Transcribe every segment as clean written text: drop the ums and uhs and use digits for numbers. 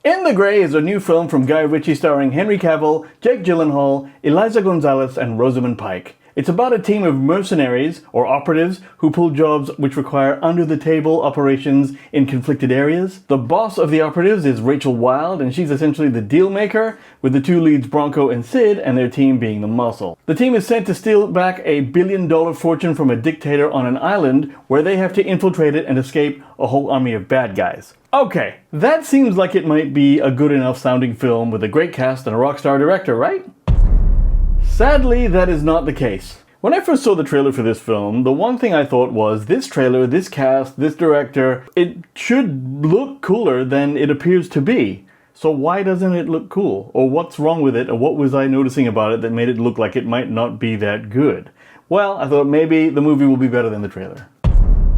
In the Grey is a new film from Guy Ritchie starring Henry Cavill, Jake Gyllenhaal, Eliza Gonzalez, and Rosamund Pike. It's about a team of mercenaries, or operatives, who pull jobs which require under-the-table operations in conflicted areas. The boss of the operatives is Rachel Wilde, and she's essentially the deal maker, with the two leads Bronco and Sid, and their team being the muscle. The team is sent to steal back a $1 billion fortune from a dictator on an island, where they have to infiltrate it and escape a whole army of bad guys. Okay, that seems like it might be a good enough sounding film with a great cast and a rock star director, right? Sadly, that is not the case. When I first saw the trailer for this film, the one thing I thought was, this trailer, this cast, this director, it should look cooler than it appears to be. So why doesn't it look cool? Or what's wrong with it, or what was I noticing about it that made it look like it might not be that good? Well, I thought maybe the movie will be better than the trailer.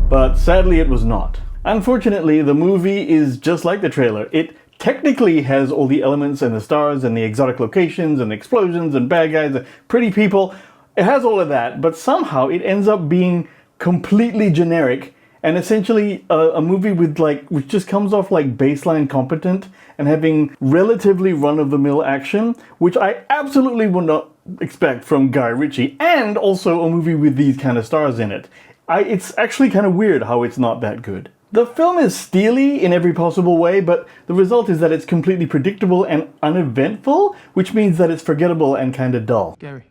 But sadly it was not. Unfortunately, the movie is just like the trailer. It technically has all the elements and the stars and the exotic locations and explosions and bad guys and pretty people. It has all of that, but somehow it ends up being completely generic and essentially a movie with which just comes off like baseline competent and having relatively run-of-the-mill action, which I absolutely would not expect from Guy Ritchie, and also a movie with these kind of stars in it. It's actually kind of weird how it's not that good. The film is steely in every possible way, but the result is that it's completely predictable and uneventful, which means that it's forgettable and kind of dull. Gary.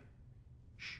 Shh.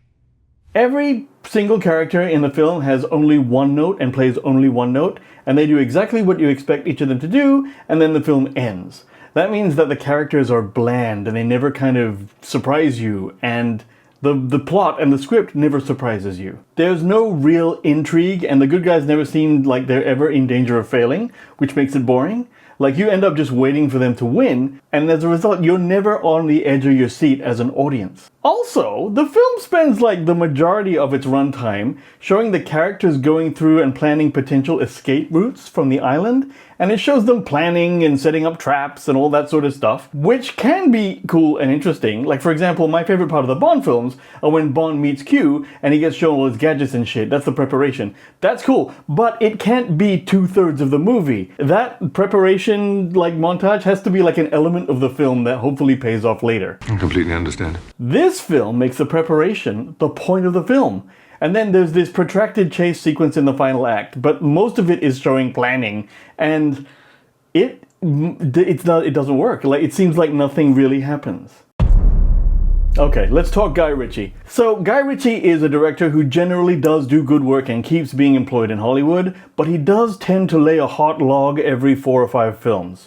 Every single character in the film has only one note and plays only one note, and they do exactly what you expect each of them to do, and then the film ends. That means that the characters are bland and they never kind of surprise you, and the plot and the script never surprises you. There's no real intrigue, and the good guys never seem like they're ever in danger of failing, which makes it boring. Like, you end up just waiting for them to win, and as a result, you're never on the edge of your seat as an audience. Also, the film spends like the majority of its runtime showing the characters going through and planning potential escape routes from the island, and it shows them planning and setting up traps and all that sort of stuff, which can be cool and interesting. Like, for example, my favorite part of the Bond films are when Bond meets Q and he gets shown all his gadgets and shit. That's the preparation. That's cool, but it can't be 2/3 of the movie. That preparation montage has to be like an element of the film that hopefully pays off later. I completely understand. This film makes the preparation the point of the film. And then there's this protracted chase sequence in the final act, but most of it is showing planning, and it doesn't work. Like, it seems like nothing really happens. Okay, let's talk Guy Ritchie. So, Guy Ritchie is a director who generally does do good work and keeps being employed in Hollywood, but he does tend to lay a hot log every 4 or 5 films.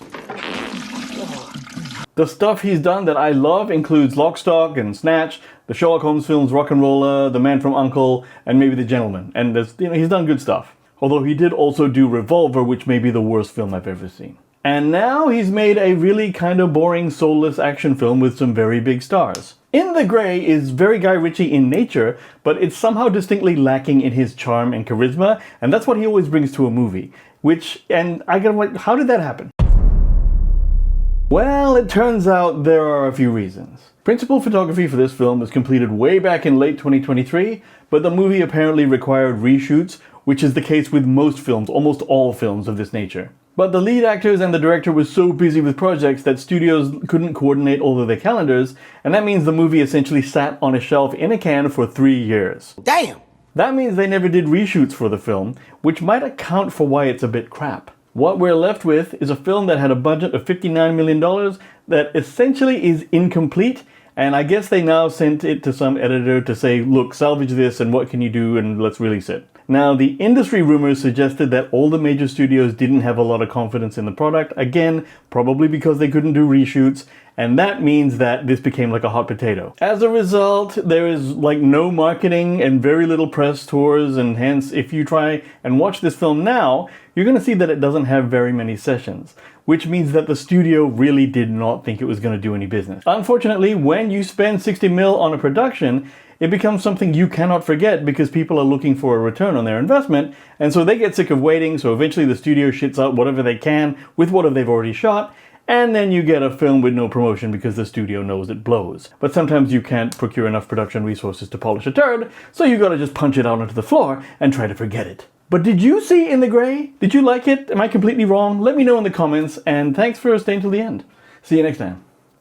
The stuff he's done that I love includes Lock, Stock and Snatch, the Sherlock Holmes films Rock and Roller, The Man from U.N.C.L.E., and maybe The Gentleman. And he's done good stuff. Although he did also do Revolver, which may be the worst film I've ever seen. And now he's made a really kind of boring, soulless action film with some very big stars. In the Grey is very Guy Ritchie in nature, but it's somehow distinctly lacking in his charm and charisma, and that's what he always brings to a movie. How did that happen? Well, it turns out there are a few reasons. Principal photography for this film was completed way back in late 2023, but the movie apparently required reshoots, which is the case with most films, almost all films of this nature. But the lead actors and the director were so busy with projects that studios couldn't coordinate all of their calendars, and that means the movie essentially sat on a shelf in a can for 3 years. Damn! That means they never did reshoots for the film, which might account for why it's a bit crap. What we're left with is a film that had a budget of $59 million that essentially is incomplete, and I guess they now sent it to some editor to say, look, salvage this and what can you do and let's release it. Now, the industry rumors suggested that all the major studios didn't have a lot of confidence in the product, again, probably because they couldn't do reshoots, and that means that this became like a hot potato. As a result, there is no marketing and very little press tours, and hence, if you try and watch this film now, you're going to see that it doesn't have very many sessions, which means that the studio really did not think it was going to do any business. Unfortunately, when you spend 60 mil on a production, it becomes something you cannot forget because people are looking for a return on their investment, and so they get sick of waiting, so eventually the studio shits out whatever they can with what they've already shot, and then you get a film with no promotion because the studio knows it blows. But sometimes you can't procure enough production resources to polish a turd, so you gotta just punch it out onto the floor and try to forget it. But did you see In the Grey? Did you like it? Am I completely wrong? Let me know in the comments, and thanks for staying till the end. See you next time.